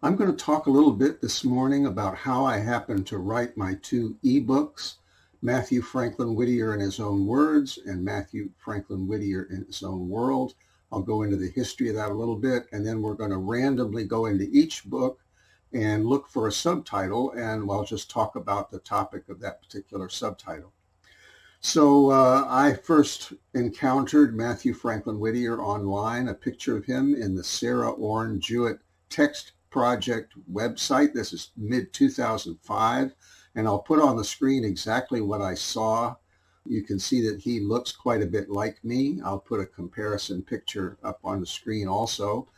I'm going to talk a little bit this morning about how I happened to write my two ebooks, Mathew Franklin Whittier in His Own Words and Mathew Franklin Whittier in His Own World. I'll go into the history of that a little bit, and then we're going to randomly go into each book and look for a subtitle, and I'll just talk about the topic of that particular subtitle. So I first encountered Mathew Franklin Whittier online, a picture of him in the Sarah Orne Jewett Text Project website. This is mid-2005, and I'll put on the screen exactly what I saw. You can see that he looks quite a bit like me. I'll put a comparison picture up on the screen also.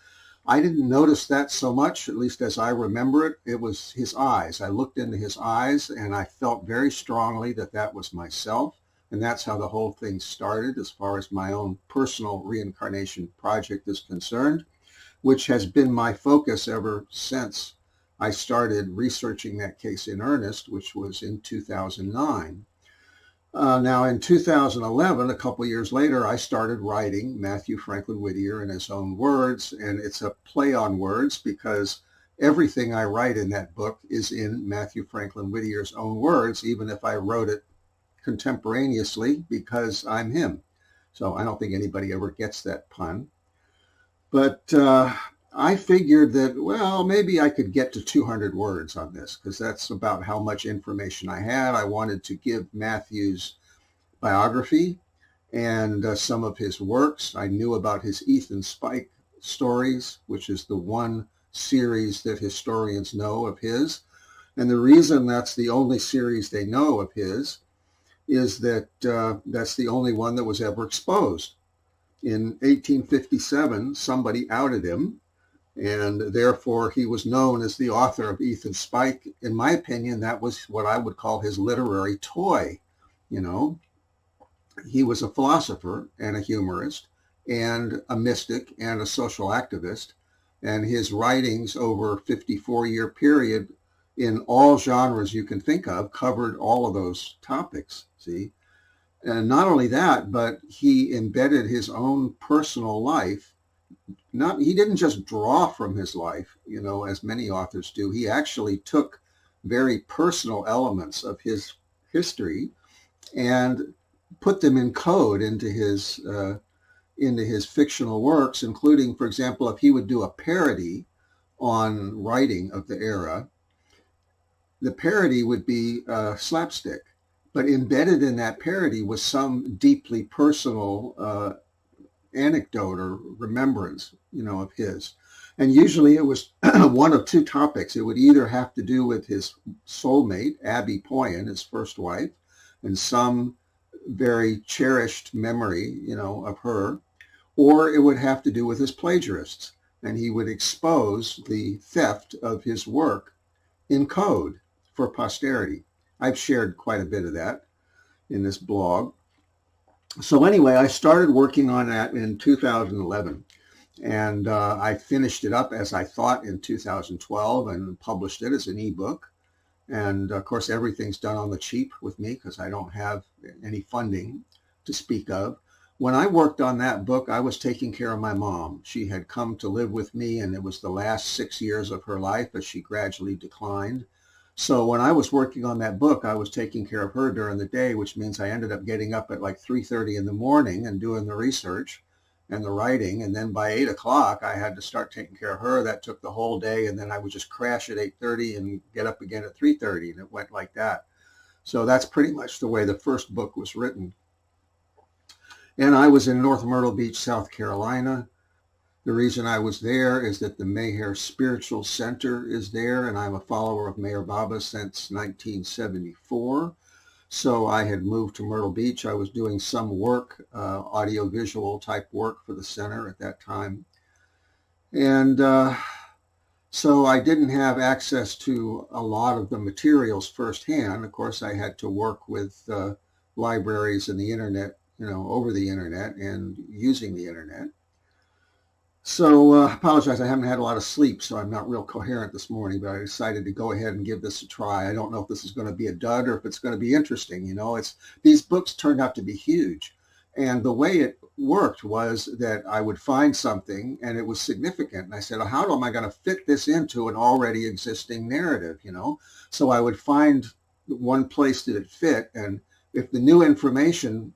I didn't notice that so much, at least as I remember it. It was his eyes. I looked into his eyes, and I felt very strongly that that was myself. And that's how the whole thing started as far as my own personal reincarnation project is concerned, which has been my focus ever since I started researching that case in earnest, which was in 2009. Now, in 2011, a couple years later, I started writing Mathew Franklin Whittier in His Own Words, and it's a play on words because everything I write in that book is in Mathew Franklin Whittier's own words, even if I wrote it contemporaneously because I'm him. So I don't think anybody ever gets that pun. But I figured that, well, maybe I could get to 200 words on this because that's about how much information I had. I wanted to give Mathew's biography and some of his works. I knew about his Ethan Spike stories, which is the one series that historians know of his. And the reason that's the only series they know of his is that that's the only one that was ever exposed. In 1857, somebody outed him, and therefore he was known as the author of Ethan Spike. In my opinion, that was what I would call his literary toy. You know, he was a philosopher and a humorist and a mystic and a social activist, and his writings over a 54-year period in all genres you can think of covered all of those topics, see? And not only that, but he embedded his own personal life. He didn't just draw from his life, as many authors do. He actually took very personal elements of his history and put them in code into his fictional works, including, for example, if he would do a parody on writing of the era, the parody would be slapstick. But embedded in that parody was some deeply personal anecdote or remembrance, of his. And usually it was one of two topics. It would either have to do with his soulmate, Abby Poyen, his first wife, and some very cherished memory, of her, or it would have to do with his plagiarists. And he would expose the theft of his work in code for posterity. I've shared quite a bit of that in this blog. So anyway, I started working on that in 2011, and I finished it up as I thought in 2012 and published it as an ebook. And of course, everything's done on the cheap with me because I don't have any funding to speak of. When I worked on that book, I was taking care of my mom. She had come to live with me, and it was the last 6 years of her life as she gradually declined. So when I was working on that book, I was taking care of her during the day, which means I ended up getting up at like 3:30 in the morning and doing the research and the writing. And then by 8 o'clock, I had to start taking care of her. That took the whole day. And then I would just crash at 8:30 and get up again at 3:30. And it went like that. So that's pretty much the way the first book was written. And I was in North Myrtle Beach, South Carolina. The reason I was there is that the Meher Spiritual Center is there, and I'm a follower of Meher Baba since 1974. So I had moved to Myrtle Beach. I was doing some work, audiovisual type work for the center at that time. And so I didn't have access to a lot of the materials firsthand. Of course, I had to work with libraries and the internet, over the internet and using the internet. So I apologize, I haven't had a lot of sleep, so I'm not real coherent this morning, but I decided to go ahead and give this a try. I don't know if this is going to be a dud or if it's going to be interesting. These books turned out to be huge. And the way it worked was that I would find something and it was significant. And I said, how am I going to fit this into an already existing narrative, So I would find one place that it fit. And if the new information,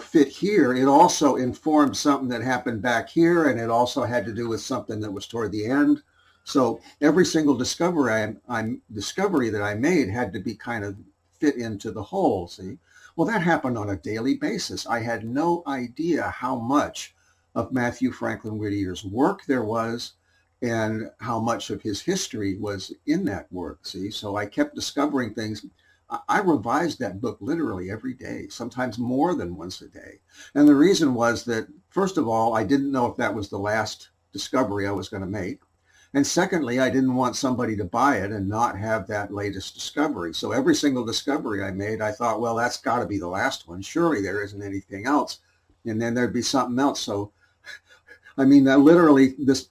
fit here, it also informed something that happened back here. And it also had to do with something that was toward the end. So every single discovery that I made had to be kind of fit into the whole, see? Well, that happened on a daily basis. I had no idea how much of Mathew Franklin Whittier's work there was and how much of his history was in that work, see? So I kept discovering things. I revised that book literally every day, sometimes more than once a day. And the reason was that, first of all, I didn't know if that was the last discovery I was going to make. And secondly, I didn't want somebody to buy it and not have that latest discovery. So every single discovery I made, I thought, well, that's got to be the last one. Surely there isn't anything else. And then there'd be something else. So, literally, this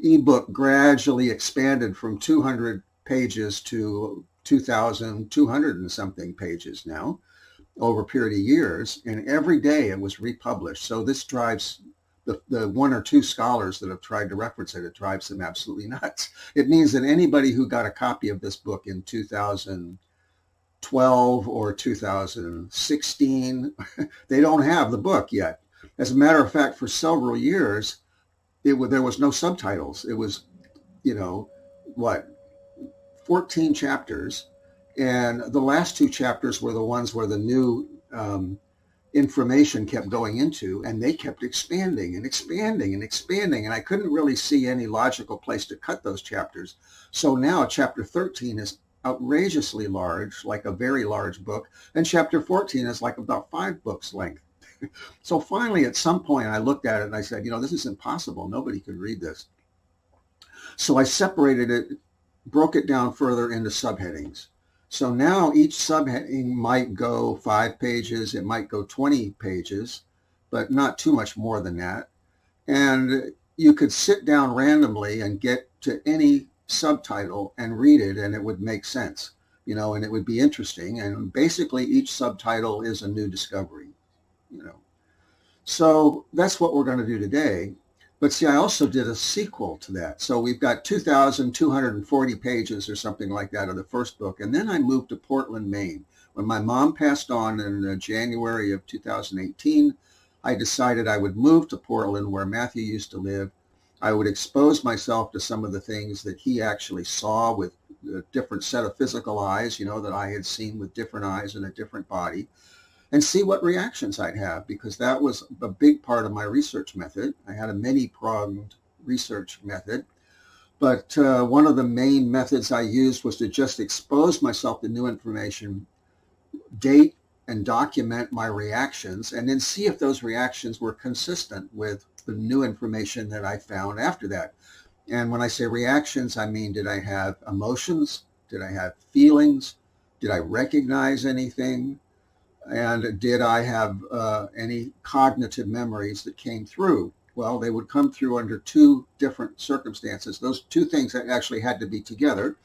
ebook gradually expanded from 200 pages to 2,200 and something pages now over a period of years. And every day it was republished. So this drives the one or two scholars that have tried to reference it, it drives them absolutely nuts. It means that anybody who got a copy of this book in 2012 or 2016, they don't have the book yet. As a matter of fact, for several years, there was no subtitles. It was, 14 chapters. And the last two chapters were the ones where the new information kept going into, and they kept expanding and expanding and expanding. And I couldn't really see any logical place to cut those chapters. So now chapter 13 is outrageously large, like a very large book. And chapter 14 is like about 5 books length. So finally, at some point, I looked at it and I said, this is impossible. Nobody could read this. So I separated it, broke it down further into subheadings. So now each subheading might go 5 pages, it might go 20 pages, but not too much more than that. And you could sit down randomly and get to any subtitle and read it, and it would make sense, and it would be interesting. And basically each subtitle is a new discovery, So that's what we're going to do today. But see, I also did a sequel to that. So we've got 2,240 pages or something like that of the first book. And then I moved to Portland, Maine. When my mom passed on in January of 2018, I decided I would move to Portland, where Mathew used to live. I would expose myself to some of the things that he actually saw with a different set of physical eyes, that I had seen with different eyes in a different body, and see what reactions I'd have, because that was a big part of my research method. I had a many-pronged research method, but one of the main methods I used was to just expose myself to new information, date and document my reactions, and then see if those reactions were consistent with the new information that I found after that. And when I say reactions, I mean, did I have emotions? Did I have feelings? Did I recognize anything? And did I have any cognitive memories that came through? Well, they would come through under 2 different circumstances. Those 2 things that actually had to be together.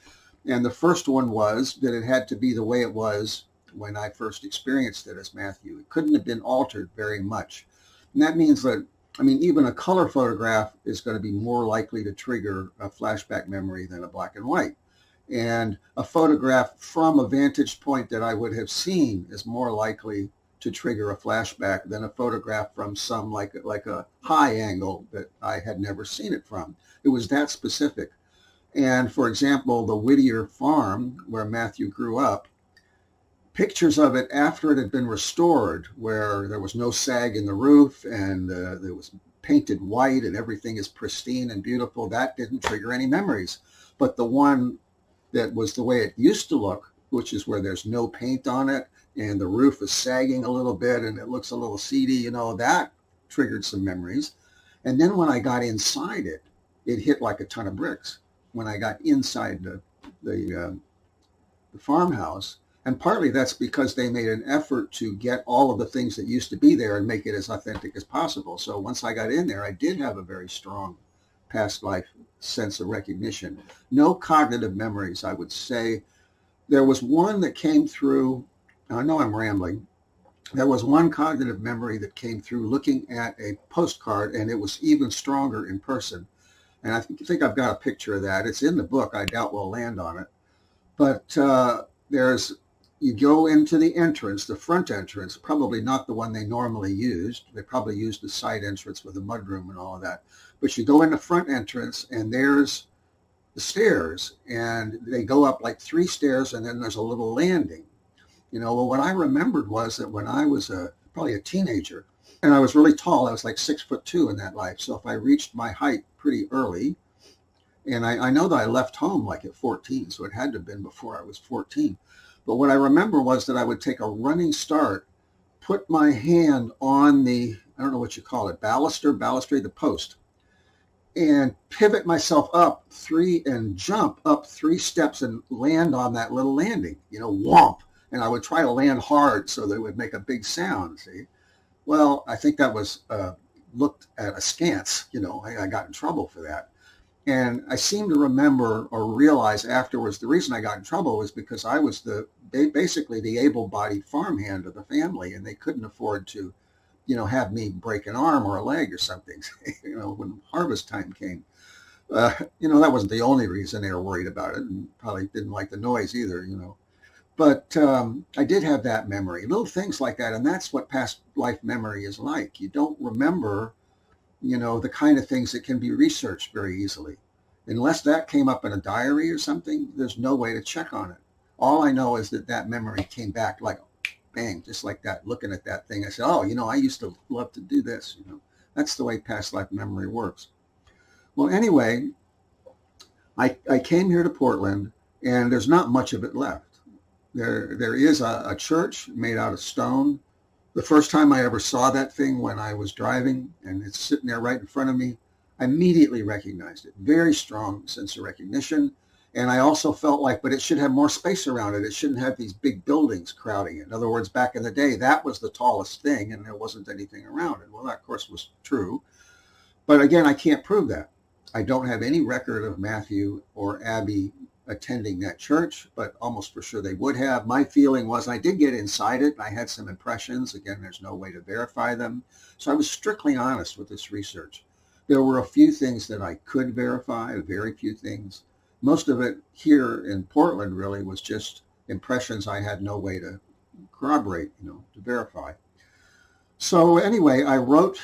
And the first one was that it had to be the way it was when I first experienced it as Mathew. It couldn't have been altered very much. And that means that, even a color photograph is going to be more likely to trigger a flashback memory than a black and white. And a photograph from a vantage point that I would have seen is more likely to trigger a flashback than a photograph from some like a high angle that I had never seen it from. It was that specific. And for example, the Whittier farm where Mathew grew up, pictures of it after it had been restored, where there was no sag in the roof and there was painted white and everything is pristine and beautiful, that didn't trigger any memories. But the one that was the way it used to look, which is where there's no paint on it and the roof is sagging a little bit and it looks a little seedy, that triggered some memories. And then when I got inside it, it hit like a ton of bricks when I got inside the farmhouse. And partly that's because they made an effort to get all of the things that used to be there and make it as authentic as possible. So once I got in there, I did have a very strong past life sense of recognition. No cognitive memories, I would say. There was one that came through, I know I'm rambling, There was one cognitive memory that came through looking at a postcard, and it was even stronger in person. And I think I've got a picture of that. It's in the book. I doubt we'll land on it. But you go into the entrance, the front entrance, probably not the one they normally used. They probably used the side entrance with the mudroom and all of that. But you go in the front entrance, and there's the stairs, and they go up like 3 stairs, and then there's a little landing. Well, what I remembered was that when I was probably a teenager, and I was really tall, I was like 6'2" in that life. So if I reached my height pretty early, and I know that I left home like at 14, so it had to have been before I was 14. But what I remember was that I would take a running start, put my hand on the, I don't know what you call it, balustrade, the post, and pivot myself up and jump up 3 steps and land on that little landing, whomp. And I would try to land hard so that it would make a big sound, see? Well, I think that was looked at askance. I got in trouble for that. And I seem to remember or realize afterwards the reason I got in trouble was because I was basically the able-bodied farmhand of the family, and they couldn't afford to, have me break an arm or a leg or something, when harvest time came. That wasn't the only reason they were worried about it, and probably didn't like the noise either, But I did have that memory, little things like that. And that's what past life memory is like. You don't remember, the kind of things that can be researched very easily. Unless that came up in a diary or something, there's no way to check on it. All I know is that memory came back like, bang, just like that, looking at that thing. I said, oh, I used to love to do this. That's the way past life memory works. Well, anyway, I came here to Portland, and there's not much of it left. There is a church made out of stone. The first time I ever saw that thing when I was driving, and it's sitting there right in front of me, I immediately recognized it. Very strong sense of recognition. And I also felt like, but it should have more space around it. It shouldn't have these big buildings crowding it. In other words, back in the day, that was the tallest thing, and there wasn't anything around it. Well, that, of course, was true. But again, I can't prove that. I don't have any record of Matthew or Abby attending that church, but almost for sure they would have. My feeling was I did get inside it. I had some impressions. Again, there's no way to verify them. So I was strictly honest with this research. There were a few things that I could verify, very few things. Most of it here in Portland really was just impressions I had no way to corroborate, to verify. So anyway, I wrote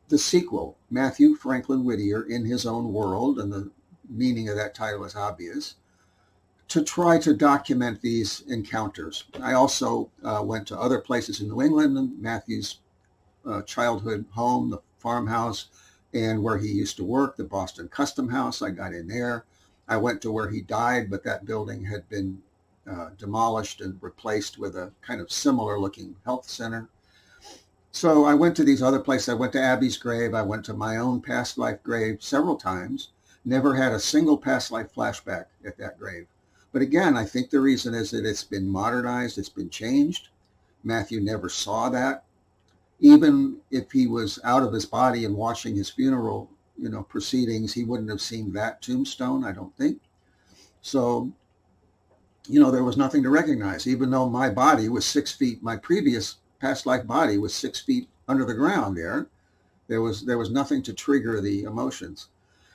the sequel, Mathew Franklin Whittier in His Own World, and the meaning of that title is obvious, to try to document these encounters. I also went to other places in New England, Matthew's childhood home, the farmhouse, and where he used to work, the Boston Custom House. I got in there. I went to where he died, but that building had been demolished and replaced with a kind of similar looking health center. So I went to these other places. I went to Abby's grave. I went to my own past life grave several times. Never had a single past life flashback at that grave. But again, I think the reason is that it's been modernized, it's been changed. Matthew never saw that. Even if he was out of his body and watching his funeral, proceedings, he wouldn't have seen that tombstone, I don't think. So, there was nothing to recognize, even though my body was 6 feet, my previous past life body was 6 feet under the ground there. There was nothing to trigger the emotions.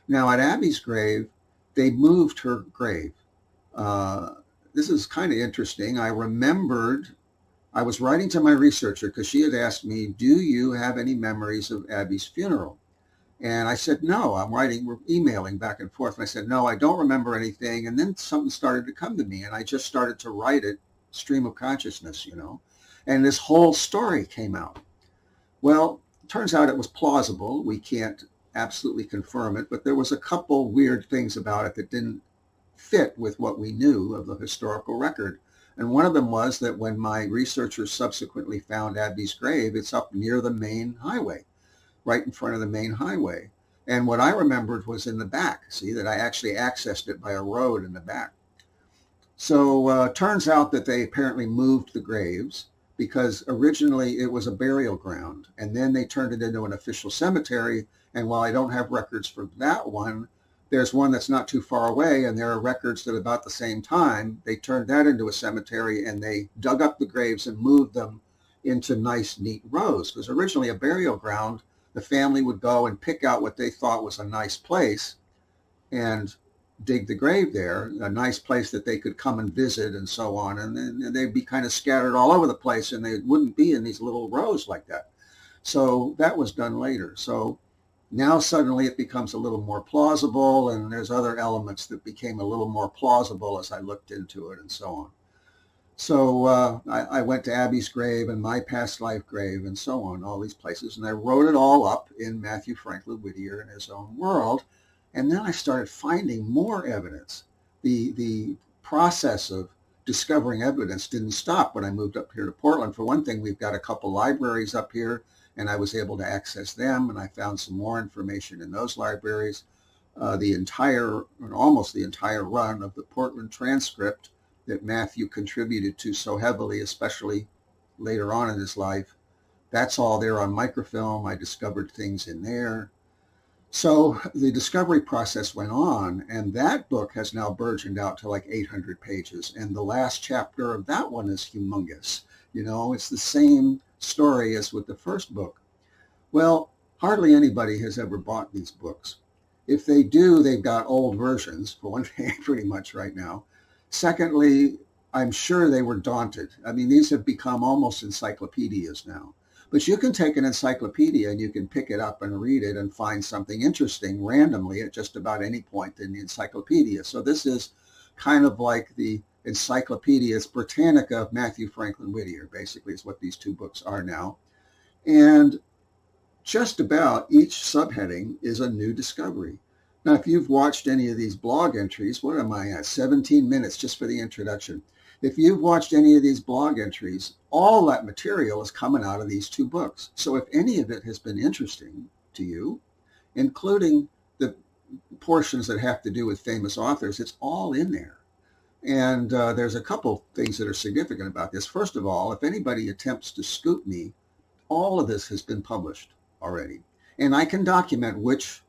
Now at Abby's grave, they moved her grave. This is kind of interesting. I remembered I was writing to my researcher because she had asked me, do you have any memories of Abby's funeral? And I said, no. We're emailing back and forth. And I said, no, I don't remember anything. And then something started to come to me, and I just started to write it, stream of consciousness, and this whole story came out. Well, it turns out it was plausible. We can't absolutely confirm it, but there was a couple weird things about it that didn't fit with what we knew of the historical record. And one of them was that when my researchers subsequently found Abby's grave, it's up near the main highway, right in front of the main highway. And what I remembered was in the back, that I actually accessed it by a road in the back. So turns out that they apparently moved the graves because originally it was a burial ground, and then they turned it into an official cemetery. And while I don't have records for that one, there's one that's not too far away, and there are records that about the same time, they turned that into a cemetery, and they dug up the graves and moved them into nice, neat rows. Because originally a burial ground, the family would go and pick out what they thought was a nice place and dig the grave there, a nice place that they could come and visit and so on. And then they'd be kind of scattered all over the place, and they wouldn't be in these little rows like that. So that was done later. So now suddenly it becomes a little more plausible, and there's other elements that became a little more plausible as I looked into it and so on. So I went to Abby's grave and my past life grave and so on, all these places, and I wrote it all up in Mathew Franklin Whittier in His Own World. And then I started finding more evidence. The process of discovering evidence didn't stop when I moved up here to Portland. For one thing, we've got a couple libraries up here, and I was able to access them, and I found some more information in those libraries. Almost the entire run of the Portland transcript that Mathew contributed to so heavily, especially later on in his life, that's all there on microfilm. I discovered things in there. So the discovery process went on, and that book has now burgeoned out to like 800 pages. And the last chapter of that one is humongous. It's the same story as with the first book. Well, hardly anybody has ever bought these books. If they do, they've got old versions, for one thing, pretty much right now. Secondly, I'm sure they were daunted. I mean, these have become almost encyclopedias now. But you can take an encyclopedia and you can pick it up and read it and find something interesting randomly at just about any point in the encyclopedia. So this is kind of like the Encyclopedia Britannica of Mathew Franklin Whittier, basically, is what these two books are now. And just about each subheading is a new discovery. Now, if you've watched any of these blog entries, what am I at? 17 minutes just for the introduction. If you've watched any of these blog entries, all that material is coming out of these two books. So if any of it has been interesting to you, including the portions that have to do with famous authors, it's all in there. And there's a couple things that are significant about this. First of all, if anybody attempts to scoop me, all of this has been published already. And I can document which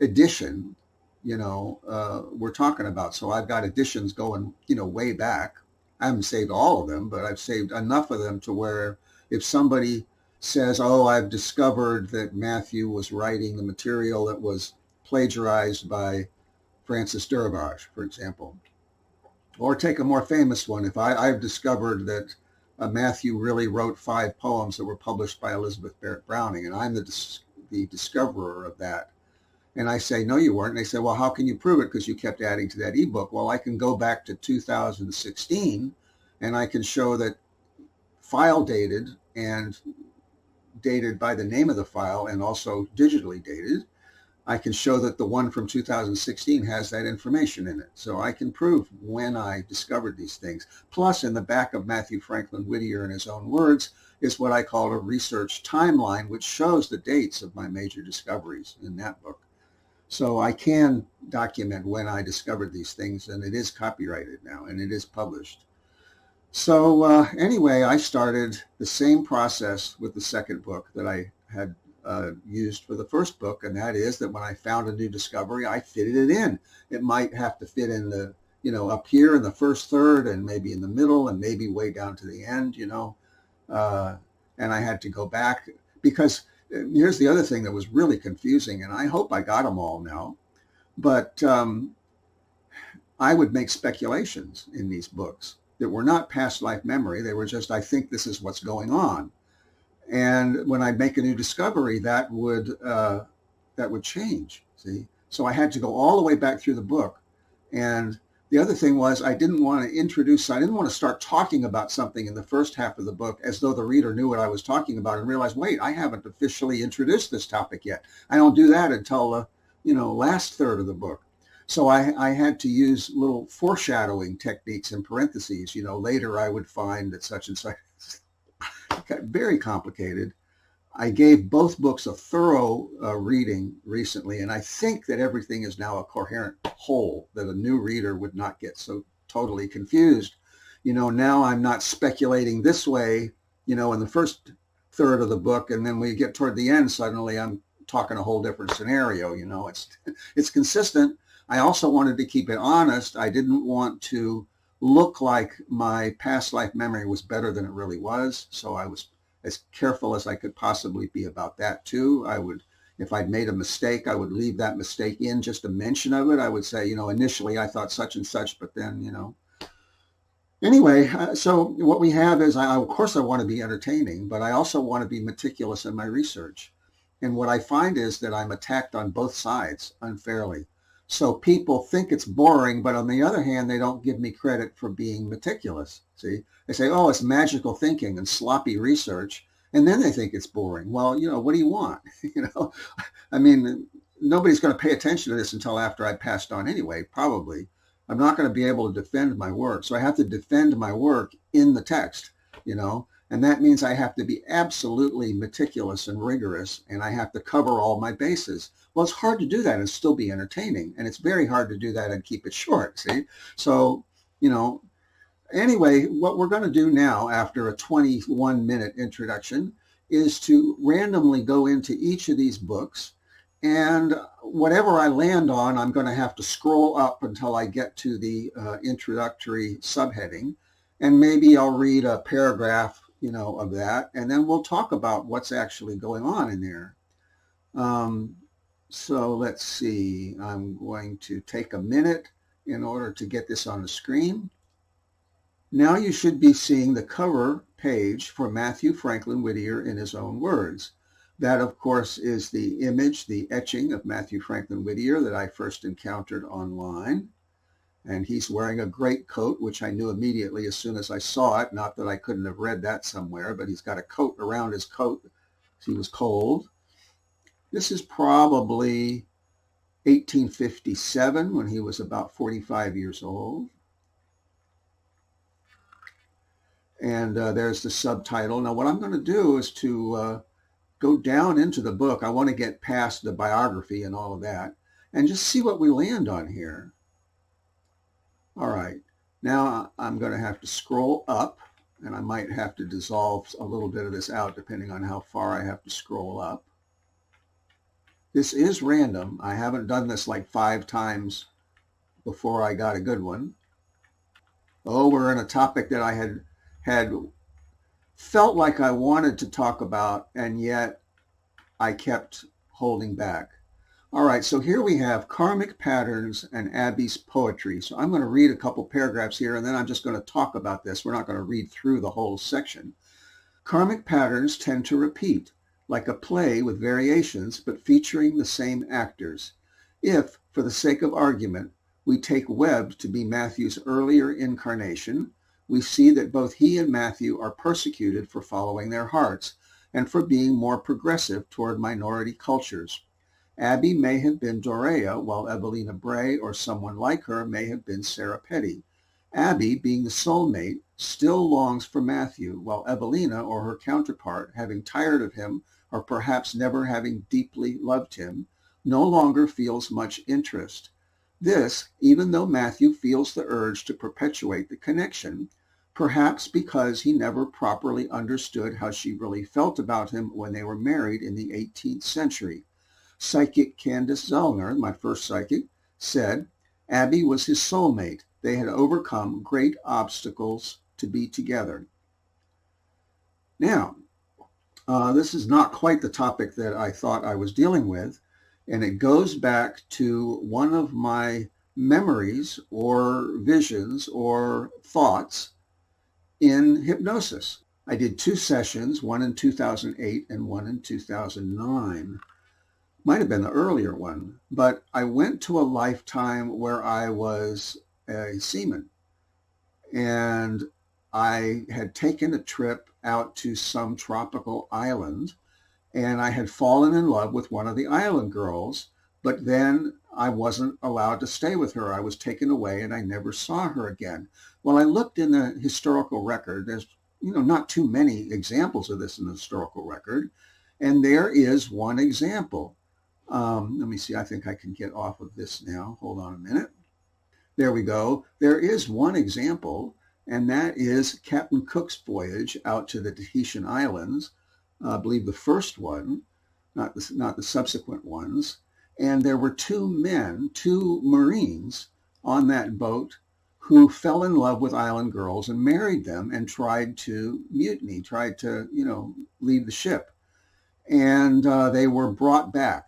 edition, we're talking about. So I've got editions going, way back. I haven't saved all of them, but I've saved enough of them to where if somebody says, oh, I've discovered that Mathew was writing the material that was plagiarized by Francis Durivage, for example. Or take a more famous one. If I've discovered that Mathew really wrote 5 poems that were published by Elizabeth Barrett Browning, and I'm the discoverer of that. And I say, no, you weren't. And they say, well, how can you prove it? Because you kept adding to that ebook. Well, I can go back to 2016 and I can show that file dated and dated by the name of the file and also digitally dated. I can show that the one from 2016 has that information in it. So I can prove when I discovered these things. Plus, in the back of Mathew Franklin Whittier in His Own Words is what I call a research timeline, which shows the dates of my major discoveries in that book. So I can document when I discovered these things, and it is copyrighted now, and it is published. So anyway, I started the same process with the second book that I had used for the first book, and that is that when I found a new discovery, I fitted it in. It might have to fit in the, up here in the first third and maybe in the middle and maybe way down to the end, and I had to go back because here's the other thing that was really confusing, and I hope I got them all now, but I would make speculations in these books that were not past life memory. They were just, I think this is what's going on. And when I make a new discovery, that would change, see? So I had to go all the way back through the book. And the other thing was I didn't want to start talking about something in the first half of the book as though the reader knew what I was talking about and realize, wait, I haven't officially introduced this topic yet. I don't do that until the last third of the book. So I had to use little foreshadowing techniques in parentheses. Later I would find that such and such. It got very complicated. I gave both books a thorough reading recently, and I think that everything is now a coherent whole, that a new reader would not get so totally confused. Now I'm not speculating this way, in the first third of the book, and then we get toward the end, suddenly I'm talking a whole different scenario. It's consistent. I also wanted to keep it honest. I didn't want to look like my past life memory was better than it really was. So I was as careful as I could possibly be about that too. If I'd made a mistake, I would leave that mistake in, just a mention of it. I would say, initially I thought such and such, but then, Anyway, so what we have is, of course, I want to be entertaining, but I also want to be meticulous in my research. And what I find is that I'm attacked on both sides unfairly. So people think it's boring, but on the other hand, they don't give me credit for being meticulous. See, they say, oh, it's magical thinking and sloppy research. And then they think it's boring. Well, what do you want? I mean, nobody's going to pay attention to this until after I passed on anyway, probably. I'm not going to be able to defend my work. So I have to defend my work in the text, and that means I have to be absolutely meticulous and rigorous, and I have to cover all my bases. Well, it's hard to do that and still be entertaining, and it's very hard to do that and keep it short, see? So, anyway, what we're going to do now after a 21-minute introduction is to randomly go into each of these books, and whatever I land on, I'm going to have to scroll up until I get to the introductory subheading. And maybe I'll read a paragraph, of that. And then we'll talk about what's actually going on in there. So let's see. I'm going to take a minute in order to get this on the screen. Now you should be seeing the cover page for Mathew Franklin Whittier in his own words. That, of course, is the image, the etching of Mathew Franklin Whittier that I first encountered online. And he's wearing a great coat, which I knew immediately as soon as I saw it. Not that I couldn't have read that somewhere, but he's got a coat around his coat. He was cold. This is probably 1857 when he was about 45 years old. And there's the subtitle. Now, what I'm going to do is to go down into the book. I want to get past the biography and all of that and just see what we land on here. All right. Now I'm going to have to scroll up, and I might have to dissolve a little bit of this out depending on how far I have to scroll up. This is random. I haven't done this like 5 times before I got a good one. Oh, we're in a topic that I had felt like I wanted to talk about, and yet I kept holding back. All right, so here we have Karmic Patterns and Abby's Poetry. So I'm going to read a couple paragraphs here, and then I'm just going to talk about this. We're not going to read through the whole section. Karmic patterns tend to repeat, like a play with variations, but featuring the same actors. If, for the sake of argument, we take Webb to be Matthew's earlier incarnation, we see that both he and Mathew are persecuted for following their hearts and for being more progressive toward minority cultures. Abby may have been Dorea, while Evelina Bray or someone like her may have been Sarah Petty. Abby, being the soulmate, still longs for Mathew, while Evelina or her counterpart, having tired of him or perhaps never having deeply loved him, no longer feels much interest. This, even though Mathew feels the urge to perpetuate the connection, perhaps because he never properly understood how she really felt about him when they were married in the 18th century. Psychic Candace Zellner, my first psychic, said, Abby was his soulmate. They had overcome great obstacles to be together. Now, this is not quite the topic that I thought I was dealing with, and it goes back to one of my memories or visions or thoughts in hypnosis. I did 2 sessions, one in 2008 and one in 2009. Might have been the earlier one, but I went to a lifetime where I was a seaman, and I had taken a trip out to some tropical island, and I had fallen in love with one of the island girls, but then I wasn't allowed to stay with her. I was taken away and I never saw her again. Well, I looked in the historical record. There's, not too many examples of this in the historical record, and there is one example. Let me see. I think I can get off of this now. Hold on a minute. There we go. There is one example, and that is Captain Cook's voyage out to the Tahitian Islands. I believe the first one, not the subsequent ones. And there were 2 men, 2 Marines on that boat who fell in love with island girls and married them and tried to mutiny, tried to, leave the ship. And they were brought back.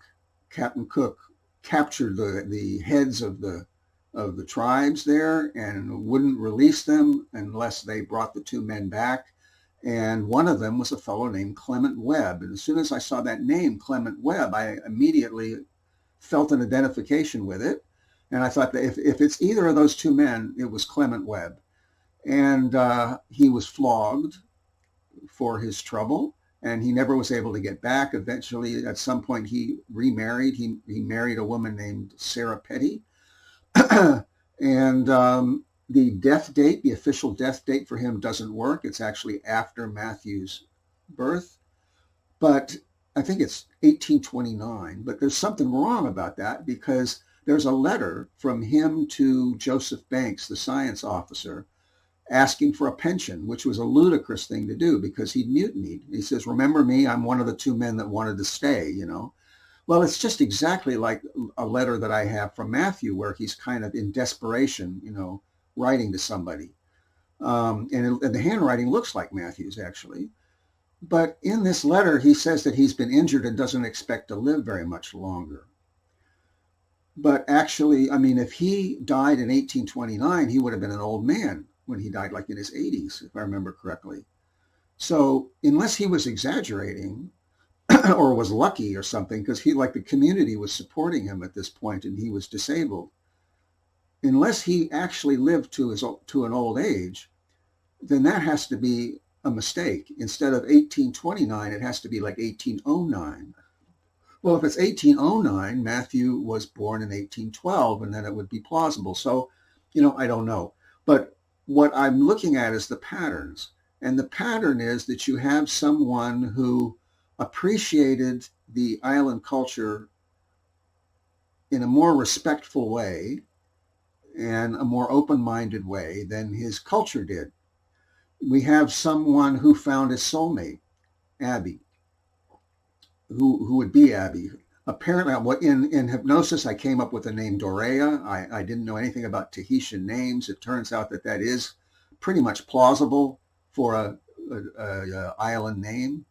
Captain Cook captured the heads of the tribes there and wouldn't release them unless they brought the two men back. And one of them was a fellow named Clement Webb. And as soon as I saw that name, Clement Webb, I immediately felt an identification with it. And I thought that if it's either of those two men, it was Clement Webb. And he was flogged for his trouble, and he never was able to get back. Eventually, at some point, he remarried. He married a woman named Sarah Petty. And the death date, the official death date for him doesn't work. It's actually after Matthew's birth. But I think it's 1829. But there's something wrong about that, because there's a letter from him to Joseph Banks, the science officer, asking for a pension, which was a ludicrous thing to do because he mutinied. He says, remember me, I'm one of the two men that wanted to stay, Well, it's just exactly like a letter that I have from Matthew where he's kind of in desperation, writing to somebody. And the handwriting looks like Matthew's, actually. But in this letter, he says that he's been injured and doesn't expect to live very much longer. But actually, if he died in 1829, he would have been an old man when he died, like in his 80s, if I remember correctly. So unless he was exaggerating or was lucky or something, because the community was supporting him at this point and he was disabled, unless he actually lived to an old age, then that has to be a mistake. Instead of 1829, it has to be like 1809. Well, if it's 1809, Matthew was born in 1812, and then it would be plausible. So, I don't know. But what I'm looking at is the patterns. And the pattern is that you have someone who appreciated the island culture in a more respectful way and a more open-minded way than his culture did. We have someone who found his soulmate, Abby. Who would be Abby? Apparently, in hypnosis, I came up with the name Dorea. I didn't know anything about Tahitian names. It turns out that is pretty much plausible for a island name.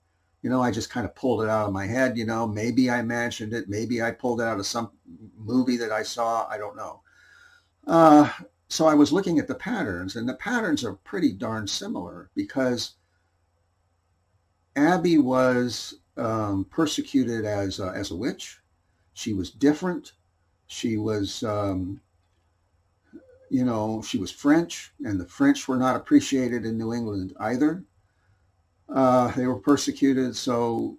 I just kind of pulled it out of my head. Maybe I imagined it. Maybe I pulled it out of some movie that I saw. I don't know. So I was looking at the patterns, and the patterns are pretty darn similar because Abby was persecuted as a witch. She was different. She was, she was French, and the French were not appreciated in New England either. They were persecuted, so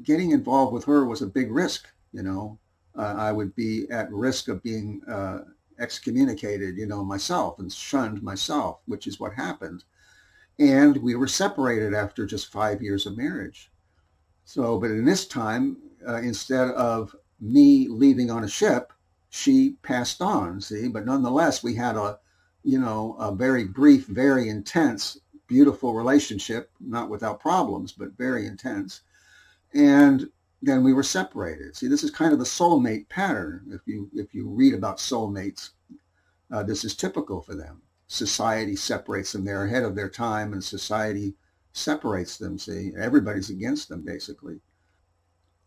getting involved with her was a big risk. I would be at risk of being excommunicated, myself, and shunned myself, which is what happened. And we were separated after just 5 years of marriage. So, but in this time, instead of me leaving on a ship, she passed on, see? But nonetheless, we had a very brief, very intense, beautiful relationship, not without problems, but very intense. And then we were separated. See, this is kind of the soulmate pattern. If you read about soulmates, this is typical for them. Society separates them. They're ahead of their time, and society separates them, see? Everybody's against them, basically.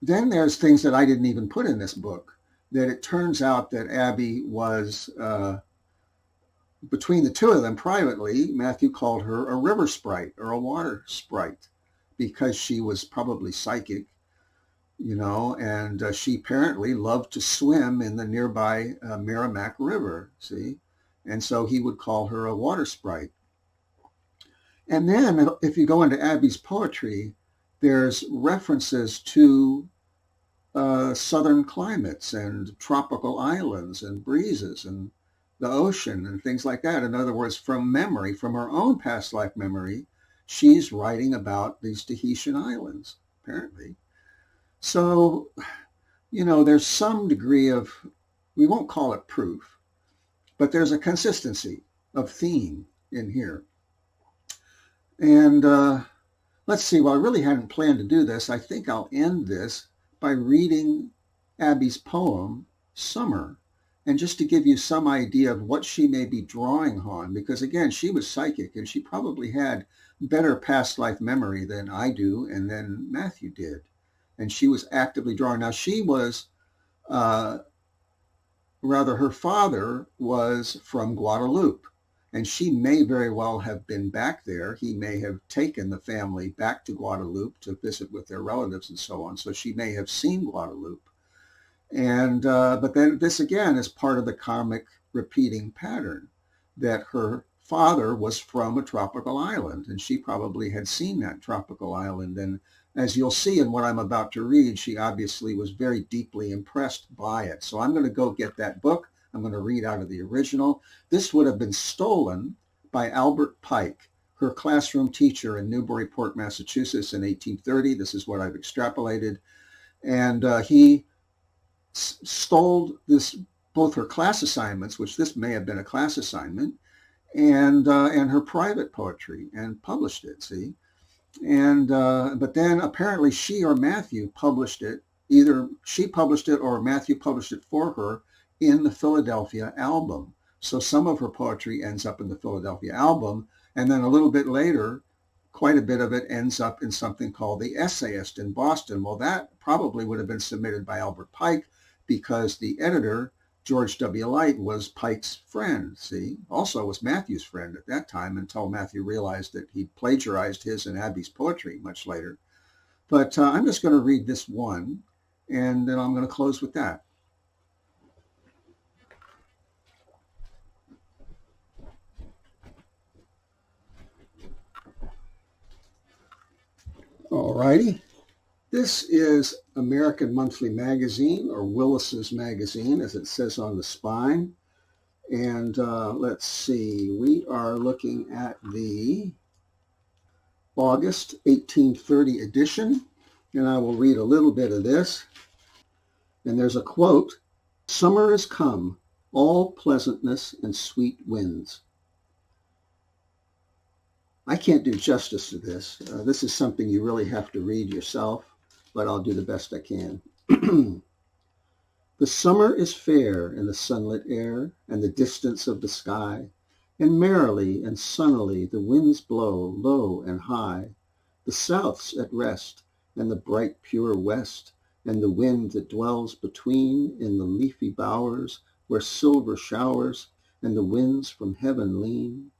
Then there's things that I didn't even put in this book, that it turns out that Abby was, between the two of them privately, Matthew called her a river sprite or a water sprite because she was probably psychic, and she apparently loved to swim in the nearby Merrimack River, see? And so he would call her a water sprite. And then if you go into Abby's poetry, there's references to southern climates and tropical islands and breezes and the ocean and things like that. In other words, from memory, from her own past life memory, she's writing about these Tahitian islands, apparently. So, there's some degree of, we won't call it proof, but there's a consistency of theme in here. And let's see, well, I really hadn't planned to do this. I think I'll end this by reading Abby's poem, Summer. And just to give you some idea of what she may be drawing on, because again, she was psychic and she probably had better past life memory than I do and then Matthew did. And she was actively drawing. Now, she was, uh, rather, her father was from Guadeloupe, and she may very well have been back there. He may have taken the family back to Guadeloupe to visit with their relatives and so on. So she may have seen Guadeloupe. And but then this again is part of the karmic repeating pattern that her father was from a tropical island, and she probably had seen that tropical island. And as you'll see in what I'm about to read, she obviously was very deeply impressed by it. So I'm going to go get that book. I'm going to read out of the original. This would have been stolen by Albert Pike, her classroom teacher in Newburyport, Massachusetts in 1830. This is what I've extrapolated. And he stole this, both her class assignments, which this may have been a class assignment, and her private poetry, and published it. See, and but then apparently she or Matthew published it. Either she published it or Matthew published it for her in the Philadelphia album. So some of her poetry ends up in the Philadelphia album, and then a little bit later, quite a bit of it ends up in something called The Essayist in Boston. Well, that probably would have been submitted by Albert Pike, because the editor, George W. Light, was Pike's friend, see, also was Matthew's friend at that time, until Matthew realized that he plagiarized his and Abby's poetry much later. But I'm just going to read this one, and then I'm going to close with that. All righty. This is American Monthly Magazine, or Willis's Magazine, as it says on the spine. And let's see, we are looking at the August 1830 edition, and I will read a little bit of this. And there's a quote: "Summer is come, all pleasantness and sweet winds." I can't do justice to this. This is something you really have to read yourself, but I'll do the best I can. "The summer is fair in the sunlit air and the distance of the sky, and merrily and sunnily the winds blow low and high. The south's at rest, and the bright pure west, and the wind that dwells between in the leafy bowers where silver showers and the winds from heaven lean,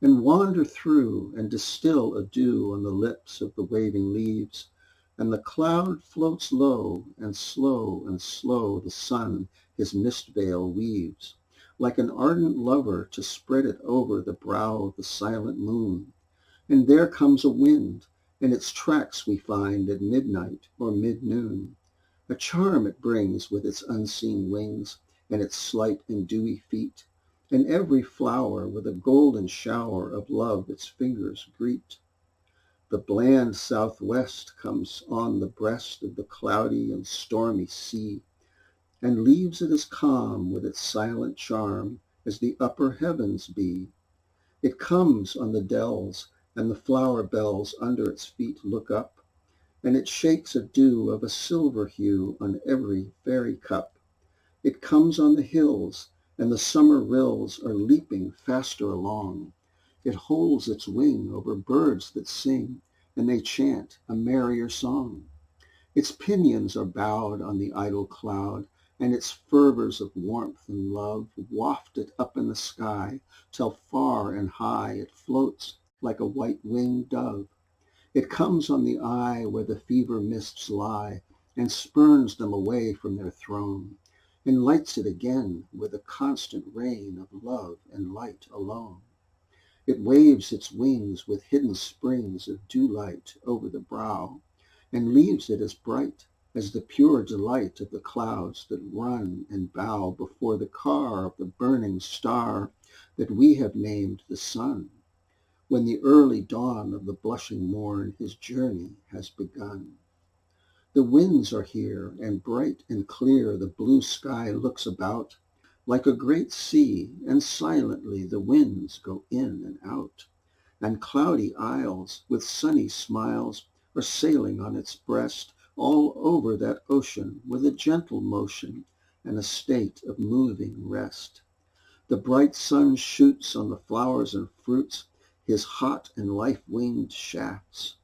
and wander through and distill a dew on the lips of the waving leaves. And the cloud floats low, and slow the sun his mist veil weaves, like an ardent lover to spread it over the brow of the silent moon. And there comes a wind, and its tracks we find at midnight or mid-noon. A charm it brings with its unseen wings, and its slight and dewy feet, and every flower with a golden shower of love its fingers greet. The bland southwest comes on the breast of the cloudy and stormy sea, and leaves it as calm with its silent charm as the upper heavens be. It comes on the dells, and the flower bells under its feet look up, and it shakes a dew of a silver hue on every fairy cup. It comes on the hills, and the summer rills are leaping faster along. It holds its wing over birds that sing, and they chant a merrier song. Its pinions are bowed on the idle cloud, and its fervors of warmth and love waft it up in the sky, till far and high it floats like a white-winged dove. It comes on the eye where the fever mists lie, and spurns them away from their throne, and lights it again with a constant rain of love and light alone. It waves its wings with hidden springs of dew-light over the brow, and leaves it as bright as the pure delight of the clouds that run and bow before the car of the burning star that we have named the sun, when the early dawn of the blushing morn his journey has begun. The winds are here, and bright and clear the blue sky looks about, like a great sea, and silently the winds go in and out, and cloudy isles with sunny smiles are sailing on its breast all over that ocean with a gentle motion, and a state of moving rest. The bright sun shoots on the flowers and fruits his hot and life-winged shafts,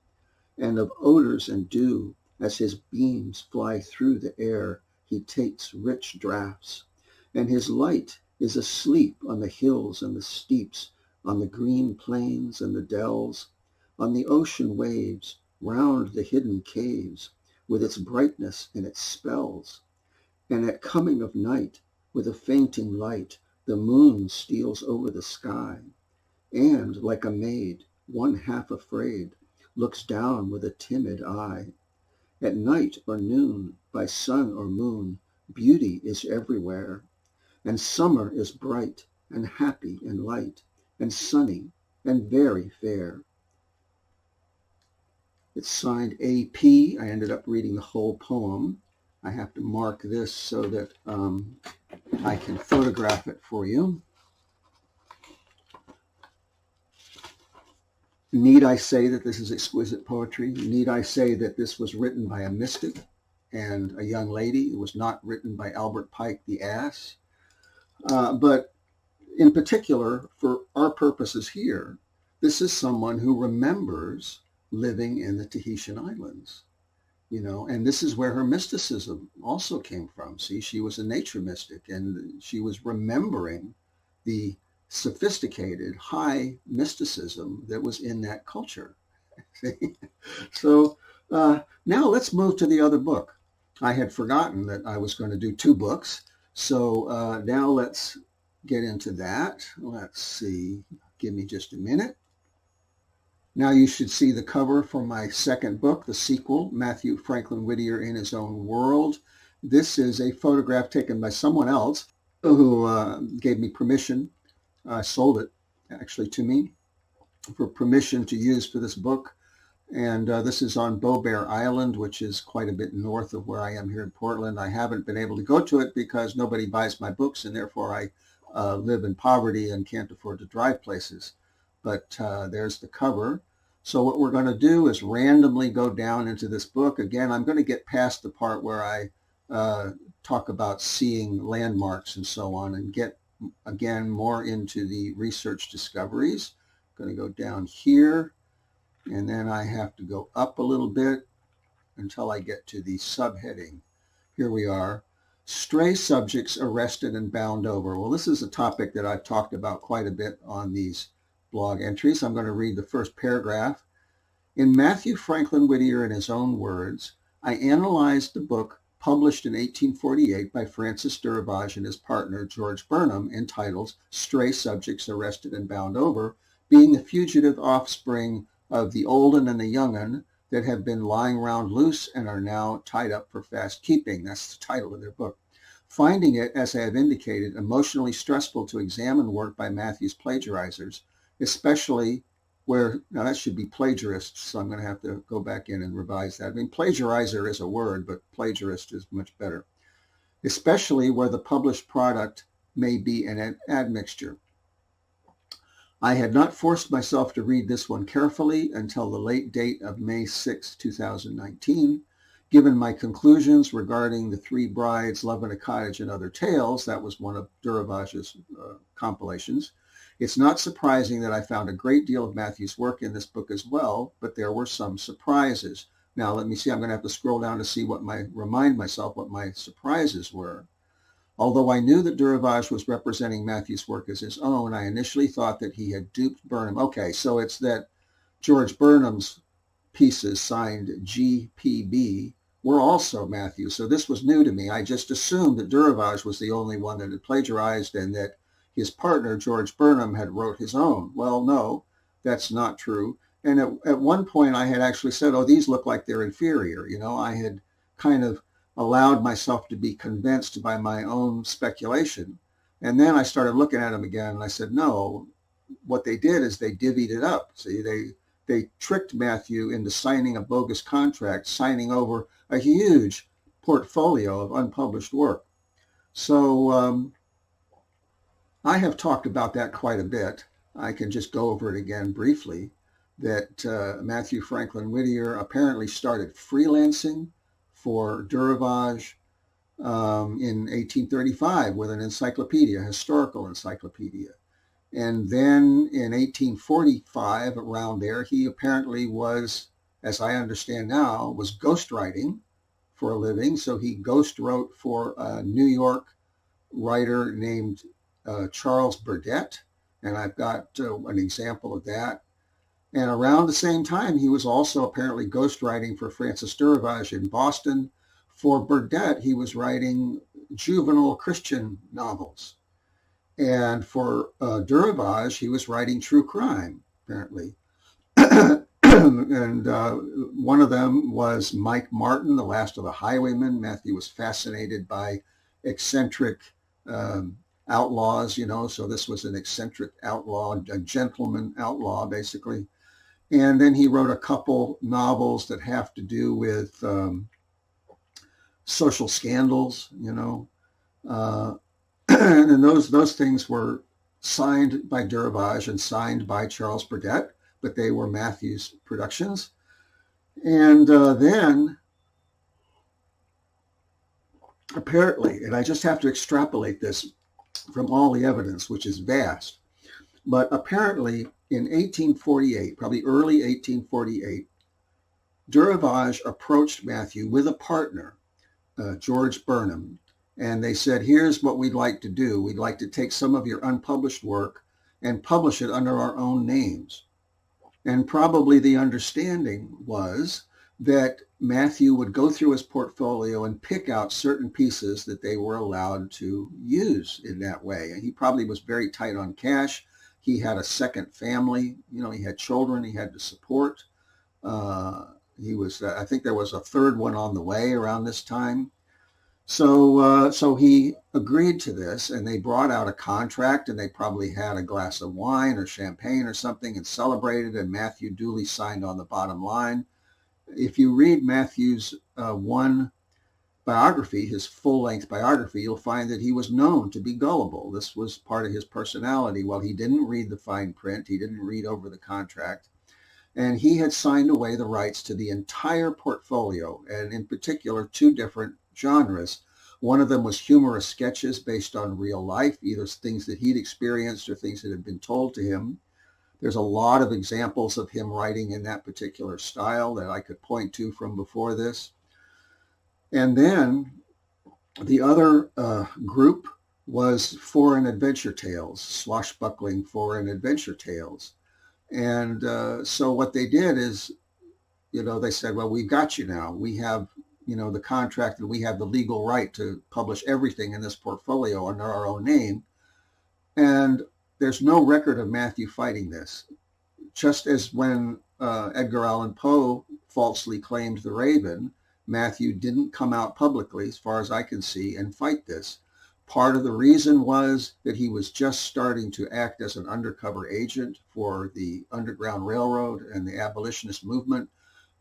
and of odors and dew, as his beams fly through the air, he takes rich draughts, and his light is asleep on the hills and the steeps, on the green plains and the dells, on the ocean waves, round the hidden caves, with its brightness and its spells. And at coming of night, with a fainting light, the moon steals over the sky, and, like a maid, one half afraid, looks down with a timid eye. At night or noon, by sun or moon, beauty is everywhere, and summer is bright and happy and light and sunny and very fair. It's signed A.P. I ended up reading the whole poem. I have to mark this so that I can photograph it for you. Need I say that this is exquisite poetry? Need I say that this was written by a mystic and a young lady? It was not written by Albert Pike the ass. But in particular, for our purposes here, this is someone who remembers living in the Tahitian Islands, and this is where her mysticism also came from. See, she was a nature mystic, and she was remembering the sophisticated, high mysticism that was in that culture. See? So now let's move to the other book. I had forgotten that I was going to do 2 books. So now let's get into that. Let's see. Give me just a minute. Now you should see the cover for my second book, the sequel, Mathew Franklin Whittier in His Own World. This is a photograph taken by someone else who gave me permission. Sold it actually to me for permission to use for this book. And this is on Beaubear Island, which is quite a bit north of where I am here in Portland. I haven't been able to go to it because nobody buys my books, and therefore I live in poverty and can't afford to drive places. But there's the cover. So what we're going to do is randomly go down into this book. Again, I'm going to get past the part where I talk about seeing landmarks and so on, and get, again, more into the research discoveries. I'm going to go down here, and then I have to go up a little bit until I get to the subheading. Here we are. Stray subjects arrested and bound over. Well, this is a topic that I've talked about quite a bit on these blog entries. I'm going to read the first paragraph. In Mathew Franklin Whittier in His Own Words, I analyzed the book published in 1848 by Francis Durivage and his partner George Burnham, entitled Stray Subjects Arrested and Bound Over, being the fugitive offspring of the olden and the young'un that have been lying round loose and are now tied up for fast keeping. That's the title of their book. Finding it, as I have indicated, emotionally stressful to examine work by Mathew's plagiarizers, especially where, now that should be plagiarists, so I'm going to have to go back in and revise that. I mean, plagiarizer is a word, but plagiarist is much better. Especially where the published product may be an admixture. I had not forced myself to read this one carefully until the late date of May 6, 2019. Given my conclusions regarding The Three Brides, Love in a Cottage, and Other Tales, that was one of Durivage's compilations, it's not surprising that I found a great deal of Mathew's work in this book as well, but there were some surprises. Now, let me see. I'm going to have to scroll down to see remind myself what my surprises were. Although I knew that Durivage was representing Mathew's work as his own, I initially thought that he had duped Burnham. Okay, so it's that George Burnham's pieces signed GPB were also Mathew. So this was new to me. I just assumed that Durivage was the only one that had plagiarized and that his partner, George Burnham, had wrote his own. Well, no, that's not true. And at one point I had actually said, oh, these look like they're inferior. I had kind of allowed myself to be convinced by my own speculation. And then I started looking at them again and I said, no, what they did is they divvied it up. See, they tricked Mathew into signing a bogus contract, signing over a huge portfolio of unpublished work. So I have talked about that quite a bit. I can just go over it again briefly, that Mathew Franklin Whittier apparently started freelancing for Durivage in 1835 with an encyclopedia, historical encyclopedia. And then in 1845, around there, he apparently was, as I understand now, was ghostwriting for a living. So he ghost wrote for a New York writer named Charles Burdett. And I've got an example of that. And around the same time, he was also apparently ghostwriting for Francis Durivage in Boston. For Burdett, he was writing juvenile Christian novels. And for Durivage, he was writing true crime, apparently. And one of them was Mike Martin, The Last of the Highwaymen. Matthew was fascinated by eccentric outlaws, so this was an eccentric outlaw, a gentleman outlaw, basically. And then he wrote a couple novels that have to do with social scandals, and those things were signed by Durivage and signed by Charles Burdett, but they were Matthew's productions. And then apparently, and I just have to extrapolate this from all the evidence, which is vast, but apparently in 1848, probably early 1848, Durivage approached Matthew with a partner, George Burnham, and they said, here's what we'd like to do. We'd like to take some of your unpublished work and publish it under our own names. And probably the understanding was that Matthew would go through his portfolio and pick out certain pieces that they were allowed to use in that way. And he probably was very tight on cash. He had a second family. He had children he had to support. He was, I think there was a third one on the way around this time. So he agreed to this, and they brought out a contract, and they probably had a glass of wine or champagne or something and celebrated, and Matthew duly signed on the bottom line. If you read Matthew's one biography, his full-length biography, you'll find that he was known to be gullible. This was part of his personality. Well, he didn't read the fine print. He didn't read over the contract. And he had signed away the rights to the entire portfolio, and in particular, two different genres. One of them was humorous sketches based on real life, either things that he'd experienced or things that had been told to him. There's a lot of examples of him writing in that particular style that I could point to from before this. And then the other group was foreign adventure tales, swashbuckling foreign adventure tales. And so what they did is, they said, well, we've got you now. We have, the contract, and we have the legal right to publish everything in this portfolio under our own name. And there's no record of Matthew fighting this. Just as when Edgar Allan Poe falsely claimed The Raven, Matthew didn't come out publicly, as far as I can see, and fight this. Part of the reason was that he was just starting to act as an undercover agent for the Underground Railroad and the abolitionist movement.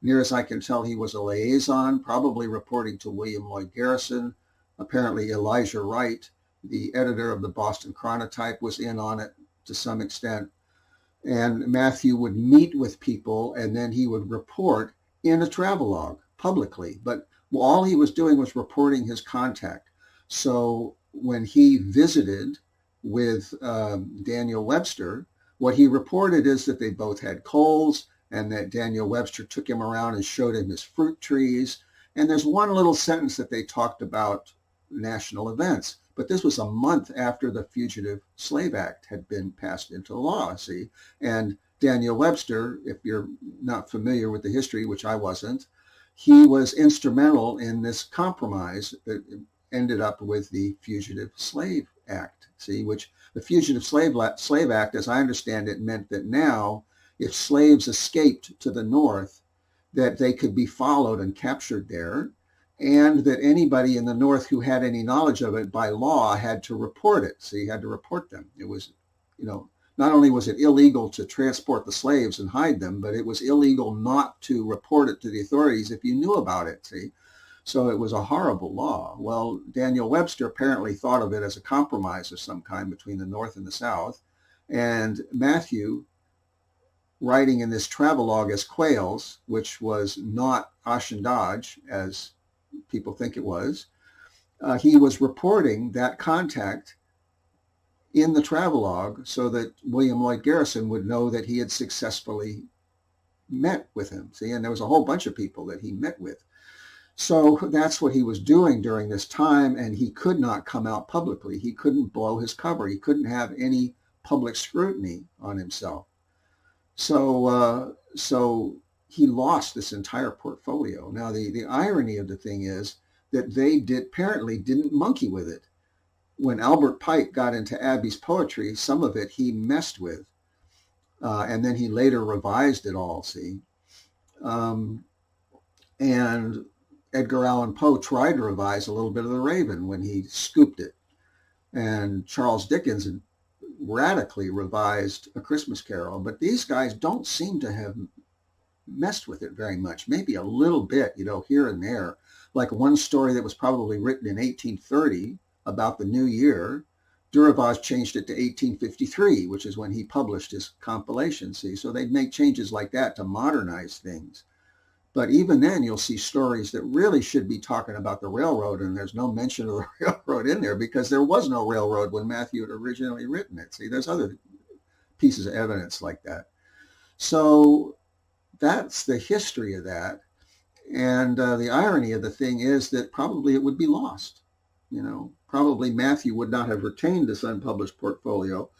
Near as I can tell, he was a liaison, probably reporting to William Lloyd Garrison. Apparently Elijah Wright, the editor of the Boston Chronotype, was in on it to some extent. And Matthew would meet with people, and then he would report in a travelogue publicly. But all he was doing was reporting his contact. So when he visited with Daniel Webster, what he reported is that they both had colds, and that Daniel Webster took him around and showed him his fruit trees. And there's one little sentence that they talked about national events. But this was a month after the Fugitive Slave Act had been passed into law, see? And Daniel Webster, if you're not familiar with the history, which I wasn't, he was instrumental in this compromise that ended up with the Fugitive Slave Act, see, which the Fugitive Slave Act, as I understand it, meant that now if slaves escaped to the North, that they could be followed and captured there, and that anybody in the North who had any knowledge of it by law had to report it. So you had to report them. It was, not only was it illegal to transport the slaves and hide them, but it was illegal not to report it to the authorities if you knew about it, see? So it was a horrible law. Well, Daniel Webster apparently thought of it as a compromise of some kind between the North and the South. And Matthew, writing in this travelogue as Quails, which was not Ashendaj, as people think it was, he was reporting that contact in the travelogue so that William Lloyd Garrison would know that he had successfully met with him. See, and there was a whole bunch of people that he met with. So that's what he was doing during this time, and he could not come out publicly. He couldn't blow his cover. He couldn't have any public scrutiny on himself. So he lost this entire portfolio. Now, the irony of the thing is that they apparently didn't monkey with it. When Albert Pike got into Abbey's poetry, some of it he messed with, and then he later revised it all, see. And Edgar Allan Poe tried to revise a little bit of The Raven when he scooped it. And Charles Dickens radically revised A Christmas Carol. But these guys don't seem to have messed with it very much, maybe a little bit, here and there. Like one story that was probably written in 1830 about the New Year, Durivage changed it to 1853, which is when he published his compilation, see? So they'd make changes like that to modernize things. But even then, you'll see stories that really should be talking about the railroad, and there's no mention of the railroad in there because there was no railroad when Matthew had originally written it. See, there's other pieces of evidence like that. So that's the history of that. And the irony of the thing is that probably it would be lost. Probably Matthew would not have retained this unpublished portfolio,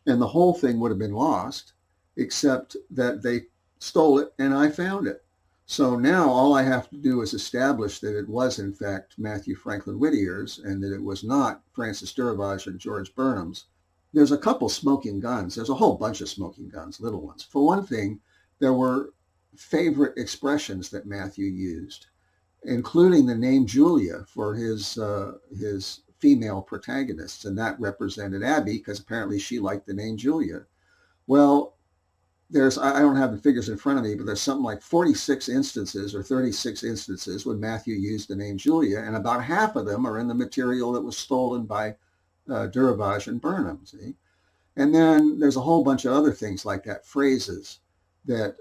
and the whole thing would have been lost, except that they stole it and I found it. So now all I have to do is establish that it was, in fact, Mathew Franklin Whittier's and that it was not Francis Durivage and George Burnham's. There's a couple smoking guns. There's a whole bunch of smoking guns, little ones. For one thing, there were favorite expressions that Matthew used, including the name Julia for his female protagonists, and that represented Abbey because apparently she liked the name Julia. Well, I don't have the figures in front of me, but there's something like 46 instances or 36 instances when Matthew used the name Julia, and about half of them are in the material that was stolen by Durivage and Burnham, see? And then there's a whole bunch of other things like that, phrases that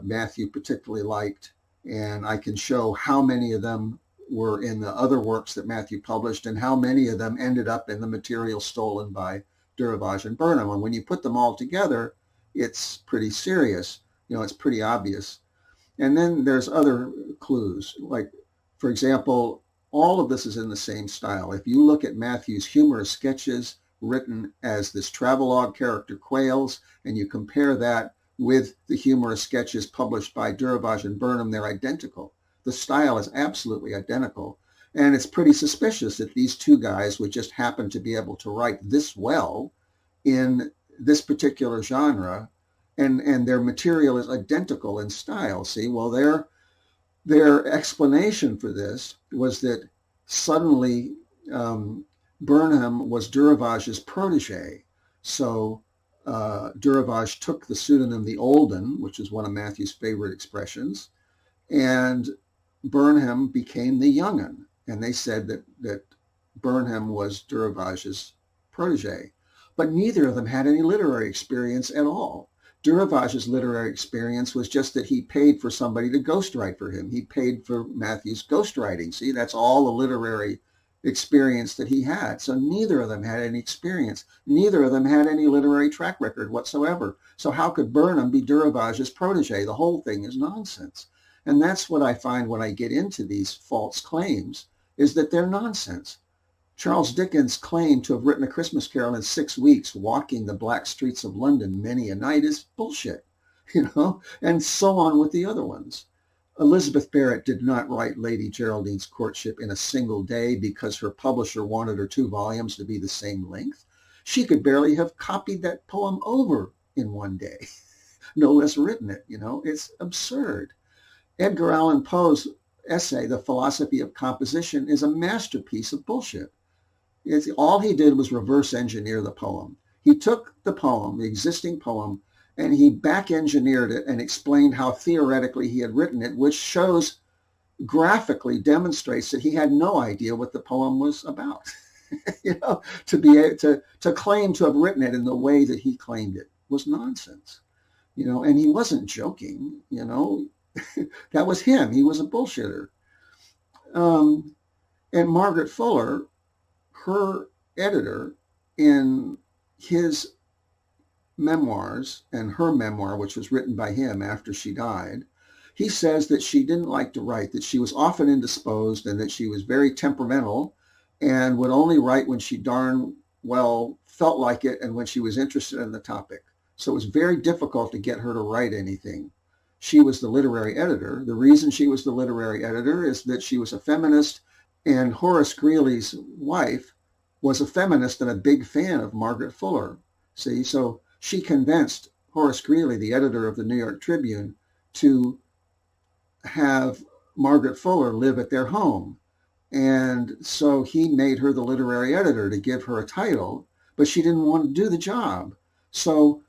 Matthew particularly liked, and I can show how many of them were in the other works that Matthew published and how many of them ended up in the material stolen by Durivage and Burnham. And when you put them all together, it's pretty serious. It's pretty obvious. And then there's other clues. Like, for example, all of this is in the same style. If you look at Matthew's humorous sketches written as this travelogue character Quails, and you compare that with the humorous sketches published by Durivage and Burnham, they're identical. The style is absolutely identical. And it's pretty suspicious that these two guys would just happen to be able to write this well in this particular genre, and their material is identical in style. See, well, their explanation for this was that suddenly Burnham was Durivage's protege. So Durivage took the pseudonym the Olden, which is one of Matthew's favorite expressions, and Burnham became the Young'un. And they said that Burnham was Durivage's protege. But neither of them had any literary experience at all. Durivage's literary experience was just that he paid for somebody to ghostwrite for him. He paid for Matthew's ghostwriting. See, that's all the literary experience that he had. So neither of them had any experience. Neither of them had any literary track record whatsoever. So how could Burnham be Durivage's protege? The whole thing is nonsense. And that's what I find when I get into these false claims, is that they're nonsense. Charles Dickens' claim to have written A Christmas Carol in 6 weeks, walking the black streets of London many a night, is bullshit, and so on with the other ones. Elizabeth Barrett did not write Lady Geraldine's Courtship in a single day because her publisher wanted her 2 volumes to be the same length. She could barely have copied that poem over in one day, no less written it, It's absurd. Edgar Allan Poe's essay, The Philosophy of Composition, is a masterpiece of bullshit. All he did was reverse engineer the poem. He took the poem, the existing poem, and he back engineered it and explained how theoretically he had written it, which graphically demonstrates that he had no idea what the poem was about. To be able to claim to have written it in the way that he claimed it was nonsense. And he wasn't joking, That was him. He was a bullshitter. And Margaret Fuller, her editor, in his memoirs and her memoir, which was written by him after she died, he says that she didn't like to write, that she was often indisposed and that she was very temperamental and would only write when she darn well felt like it and when she was interested in the topic. So it was very difficult to get her to write anything. She was the literary editor. The reason she was the literary editor is that she was a feminist, and Horace Greeley's wife was a feminist and a big fan of Margaret Fuller. See, so she convinced Horace Greeley, the editor of the New York Tribune, to have Margaret Fuller live at their home. And so he made her the literary editor to give her a title, but she didn't want to do the job. So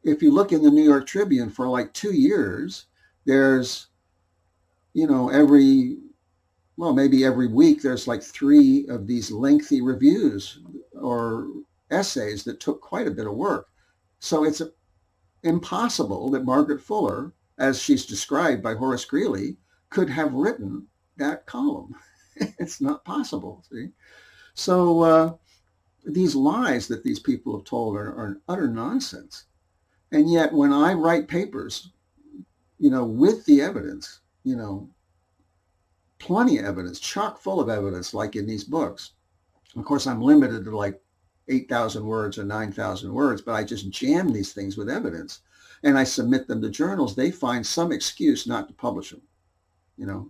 if you look in the New York Tribune for like 2 years, there's, maybe every week, there's like 3 of these lengthy reviews or essays that took quite a bit of work. So it's impossible that Margaret Fuller, as she's described by Horace Greeley, could have written that column. It's not possible. See? So these lies that these people have told are utter nonsense. And yet when I write papers, with the evidence, plenty of evidence, chock full of evidence, like in these books. Of course, I'm limited to like 8,000 words or 9,000 words, but I just jam these things with evidence and I submit them to journals. They find some excuse not to publish them,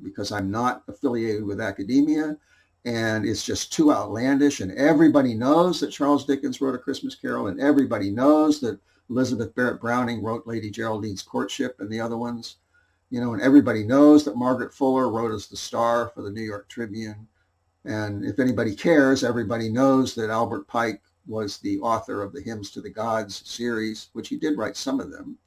because I'm not affiliated with academia and it's just too outlandish. And everybody knows that Charles Dickens wrote A Christmas Carol, and everybody knows that Elizabeth Barrett Browning wrote Lady Geraldine's Courtship and the other ones, and everybody knows that Margaret Fuller wrote as the star for the New York Tribune. And if anybody cares, everybody knows that Albert Pike was the author of the Hymns to the Gods series, which he did write some of them.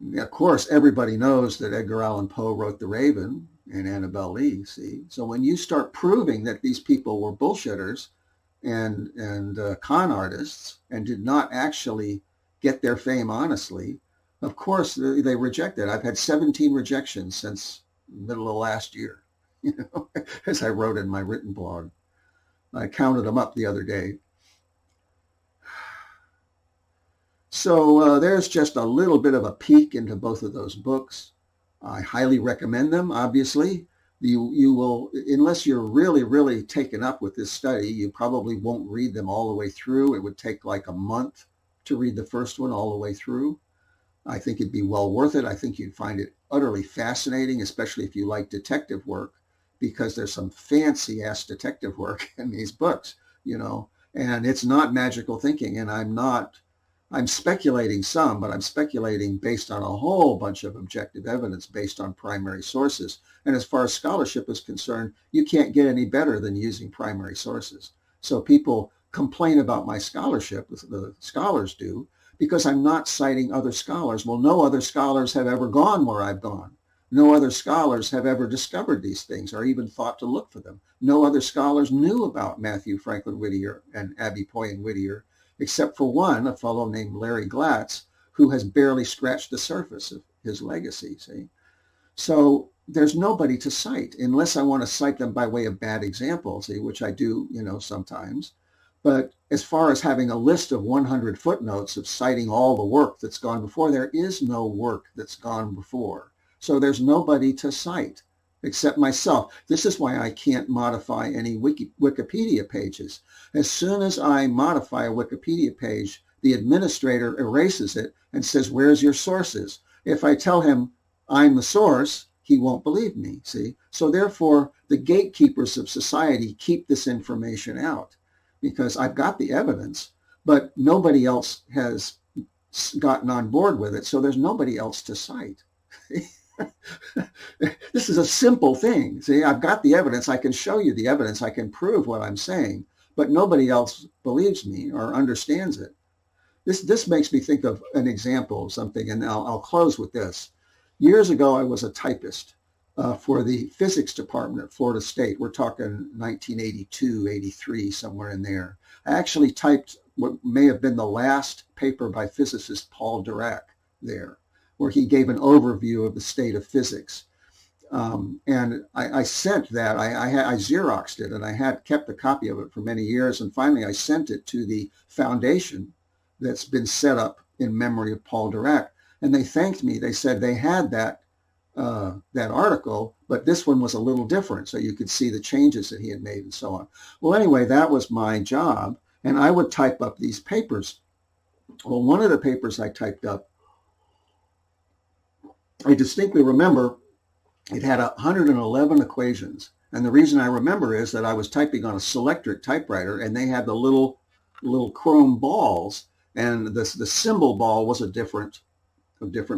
And of course, everybody knows that Edgar Allan Poe wrote The Raven and Annabel Lee, see? So when you start proving that these people were bullshitters and con artists and did not actually get their fame honestly, of course, they reject it. I've had 17 rejections since the middle of last year, as I wrote in my written blog. I counted them up the other day. So there's just a little bit of a peek into both of those books. I highly recommend them, obviously. You will, unless you're really, really taken up with this study, you probably won't read them all the way through. It would take like a month to read the first one all the way through. I think it'd be well worth it. I think you'd find it utterly fascinating, especially if you like detective work, because there's some fancy ass detective work in these books, and it's not magical thinking. And I'm speculating some, but I'm speculating based on a whole bunch of objective evidence based on primary sources. And as far as scholarship is concerned, you can't get any better than using primary sources. So people complain about my scholarship, the scholars do, because I'm not citing other scholars. Well, no other scholars have ever gone where I've gone. No other scholars have ever discovered these things or even thought to look for them. No other scholars knew about Mathew Franklin Whittier and Abipoyan Whittier, except for one, a fellow named Larry Glatz, who has barely scratched the surface of his legacy, see? So there's nobody to cite, unless I want to cite them by way of bad examples, see, which I do, sometimes. But as far as having a list of 100 footnotes of citing all the work that's gone before, there is no work that's gone before. So there's nobody to cite except myself. This is why I can't modify any Wikipedia pages. As soon as I modify a Wikipedia page, the administrator erases it and says, where's your sources? If I tell him I'm the source, he won't believe me, see? So therefore, the gatekeepers of society keep this information out because I've got the evidence, but nobody else has gotten on board with it, so there's nobody else to cite. This is a simple thing. See, I've got the evidence. I can show you the evidence. I can prove what I'm saying, but nobody else believes me or understands it. This makes me think of an example of something, and I'll close with this. Years ago, I was a typist for the physics department at Florida State. We're talking 1982, 83, somewhere in there. I actually typed what may have been the last paper by physicist Paul Dirac there, where he gave an overview of the state of physics. And I sent that, I Xeroxed it, and I had kept a copy of it for many years. And finally, I sent it to the foundation that's been set up in memory of Paul Dirac. And they thanked me. They said they had that article, but this one was a little different. So you could see the changes that he had made and so on. Well, anyway, that was my job. And I would type up these papers. Well, one of the papers I typed up, I distinctly remember it had 111 equations. And the reason I remember is that I was typing on a Selectric typewriter, and they had the little chrome balls, and the symbol ball was a different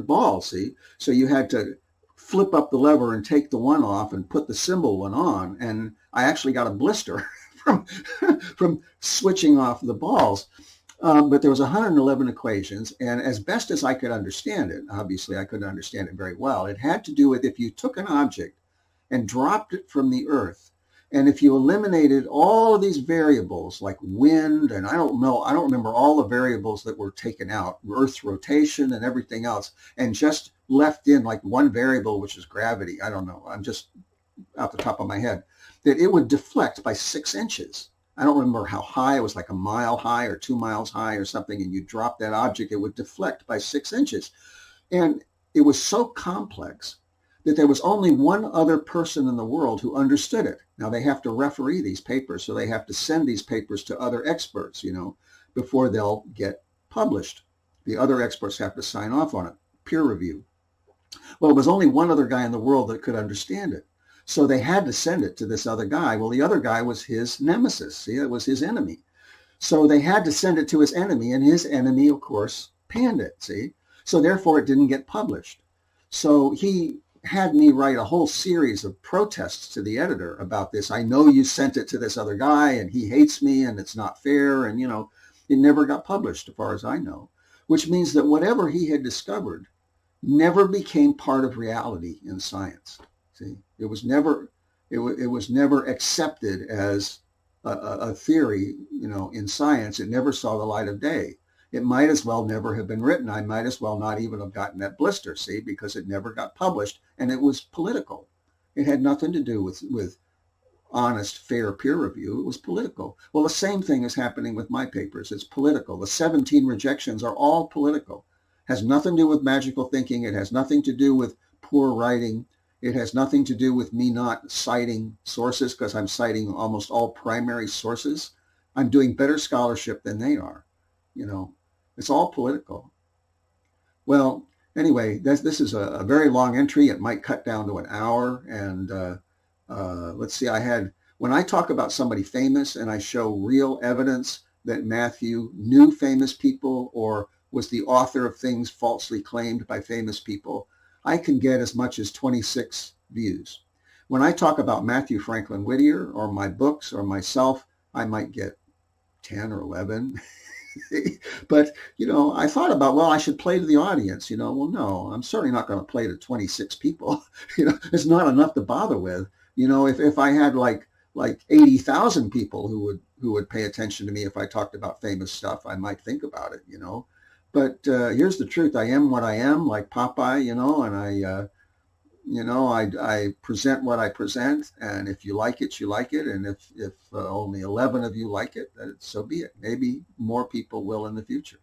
ball, see? So you had to flip up the lever and take the one off and put the symbol one on. And I actually got a blister from switching off the balls. But there was 111 equations, and as best as I could understand it, obviously I couldn't understand it very well, it had to do with if you took an object and dropped it from the earth, and if you eliminated all of these variables like wind, and I don't remember all the variables that were taken out, Earth's rotation and everything else, and just left in like one variable, which is gravity. I don't know. I'm just out the top of my head, that it would deflect by 6 inches. I don't remember how high. It was like a mile high or 2 miles high or something. And you drop that object, it would deflect by 6 inches. And it was so complex that there was only one other person in the world who understood it. Now they have to referee these papers. So they have to send these papers to other experts, before they'll get published. The other experts have to sign off on it, peer review. Well, it was only one other guy in the world that could understand it. So they had to send it to this other guy. Well, the other guy was his nemesis. See, it was his enemy. So they had to send it to his enemy, and his enemy, of course, panned it, see? So therefore, it didn't get published. So he had me write a whole series of protests to the editor about this. I know you sent it to this other guy, and he hates me, and it's not fair, and, it never got published, as far as I know, which means that whatever he had discovered never became part of reality in science. See, it was never accepted as a theory, in science. It never saw the light of day. It might as well never have been written. I might as well not even have gotten that blister, see, because it never got published, and it was political. It had nothing to do with honest, fair peer review. It was political. Well, the same thing is happening with my papers. It's political. The 17 rejections are all political. It has nothing to do with magical thinking. It has nothing to do with poor writing. It has nothing to do with me not citing sources, because I'm citing almost all primary sources. I'm doing better scholarship than they are. It's all political. Well, anyway, this is a very long entry. It might cut down to an hour. And let's see, when I talk about somebody famous and I show real evidence that Mathew knew famous people or was the author of things falsely claimed by famous people, I can get as much as 26 views. When I talk about Mathew Franklin Whittier or my books or myself, I might get 10 or 11. But, I thought about, well, I should play to the audience. Well, no, I'm certainly not going to play to 26 people. It's not enough to bother with. If I had like 80,000 people who would pay attention to me if I talked about famous stuff, I might think about it, But here's the truth. I am what I am, like Popeye, and I present what I present. And if you like it, you like it. And if only 11 of you like it, so be it. Maybe more people will in the future.